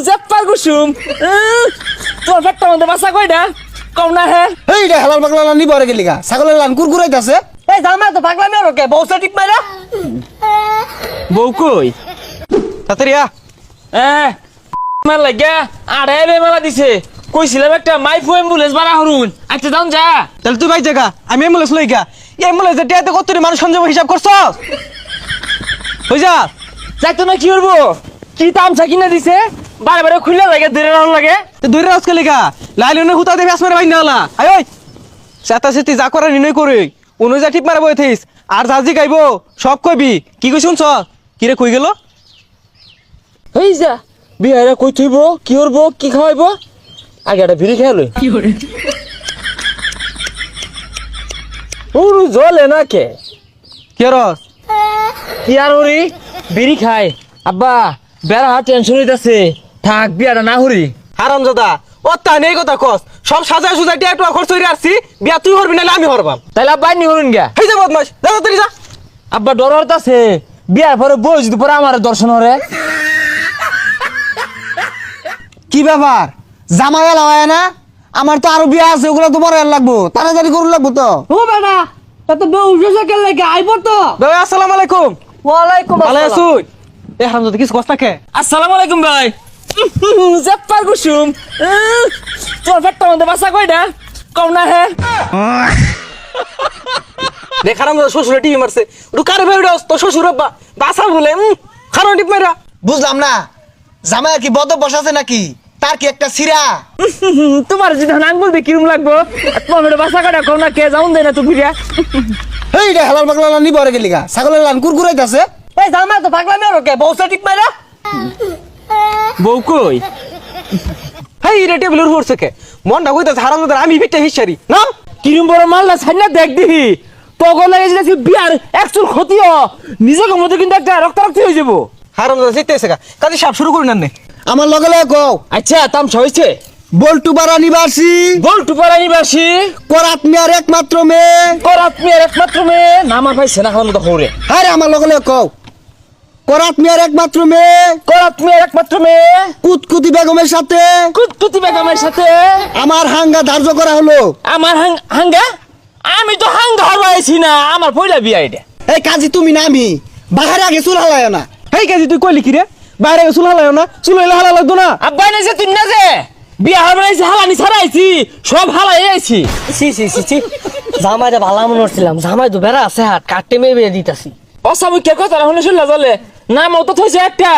জাপ্পার কুসুম তোর পেটটা মধ্যে বাসা কয়টা কম না হে এই রে হালাল পাগলা লান নিবরে গেলি গা ছাগলের লান কুরকুরাইতাছে এই জামা তো পাগলামি আর কে বউসা টিপ মাইরা বউ কই তাড়াতাড়ি আ মার লাগা আরে বে মালা দিছে কইছিলাম একটা মাইফু অ্যাম্বুলেন্স বাড়া হরুন আচ্ছা যাও যা তাহলে তুই ভাই জায়গা আমি অ্যাম্বুলেন্স লই গা এই অ্যাম্বুলেন্স টিয়াতে কত মানুষ সংযোগ হিসাব করছস হই যা যাইতো না কি করবো কি তামসা কিনা দিছে বারে বারে খুলে লাগে ধরে রাখুন লাগে তুই দূরে রাজকে লেগা লাইলনে হুতা দেবে আসমারে বাইনা হলা আয় ওই সাতা সেতি যা করে নিনই করে অনুযা টিপ মারা বই থইস আর জাজি গাইবো সব কইবি কি কই শুনছ কি রে কই গেল এই যা বিহারে কই থইব কি করবো কি খাওয়াইবো আগে একটা ভিড়ি খেয়ালো কি করে ওরু জলে না কে কি রস কি আর হরি বিড়ি খাই আব্বা বেড়া টেনশন হইতাছে থাক বিয়াটা না হরি হারামজাদা ও তা নেই কথা কস সব সাজায় সুজায় টিয়া টুয়া খরচ হইরে আসছি বিয়া তুই হরবি নালে আমি হরবাম তাইলে আব্বা নি হরুন গা হেই যা বদমাস যা তাড়াতাড়ি যা আব্বা ডর হইতাছে বিয়ার পরে বই যদি পরে আমার দর্শন হরে কি ব্যাপার জামাই লাগায় না আমার তো আরো বিয়া আছে ওগুলো তো বড় লাগবো তাড়াতাড়ি করু লাগবো তো ও বেটা তা তো বউ উঠে কে লাগে আইবো তো ভাই আসসালামু আলাইকুম ওয়ালাইকুম ভালো আসসালাম আছুই এ হারামজাদা কিছু কষ্ট থাকে আসসালামু আলাইকুম ভাই জাপ্পার কুসুম তোর পেটটা মধ্যে বাসা কয়টা কম না হে দেখ হারামজাদা শ্বশুরে টিভি মারছে ওটু কারে ভাই উড়াস তো শ্বশুর আব্বা বাসা বলে খারাপ টিপ মাইরা বুঝলাম না জামাই কি বদ বসাছে নাকি তার কি একটা সিরা তোমার যদি নাম বলবে কিরম লাগবো তোমার পেটে বাসা কয়টা কম না কে যাউন দেয় না তো ফিরিয়া এই রে হালাল পাগলা লান নিবরে গেলি গা ছাগলের লান কুরকুরাইতাছে এই জামা তো পাগলামি আর কে বউসা টিপ মাইরা বউ কই হেই রে টেবিলের উপর থেকে মনটা কইতাছে হারামজাদা আমি বিটা হিসারি না কিরম বড় মাল না ছাইনা দেখ দিহি তখন লাগে যে বিয়ার একচুল ক্ষতিও নিজেকে মধ্যে কিন্তু একটা রক্তারক্তি হয়ে যাবো হারামজাদা জিততেছে গা কাজে সাপ শুরু করি না আমার লগে লগে কও আচ্ছা তামসা হয়েছে বল্টু পাড়া নিবাসী বল্টু পাড়া নিবাসী করাত মিয়ার একমাত্র মেয়ে করাত মেয়ের একমাত্র মেয়ে নাম আর পাইছে না খাওয়ার মতো হরে আরে আমার লগে লগে কও করাত মিয়ার একমাত্র মেয়ে করাত মেয়ের একমাত্র মেয়ে কুতকুতি বেগমের সাথে কুতকুতি বেগমের সাথে আমার হাঙ্গা ধার্য করা হলো আমার হাঙ্গা আমি তো হাঙ্গা হবাইছি না আমার পয়লা বিয়া এটা এই কাজী তুমি না আমি বাহারে আগে চুল হালায় না হেই কাজে তুই কইলি কি রে বাইরে চুল হালায় না চুল হইলে হালা লাগতো না আব্বাই না যে তুই না যে বিয়া হারাইছি হালানি ছাড়াইছি সব হালাই আইছি সি সি সি সি জামাইটা ভালো মনে করছিলাম জামাই তো বেড়া আছে হাত কাটতে মেয়ে বিয়ে দিতাছি অসামুখের কথা শুনে শুনলা চলে নাম তো থইছে একটা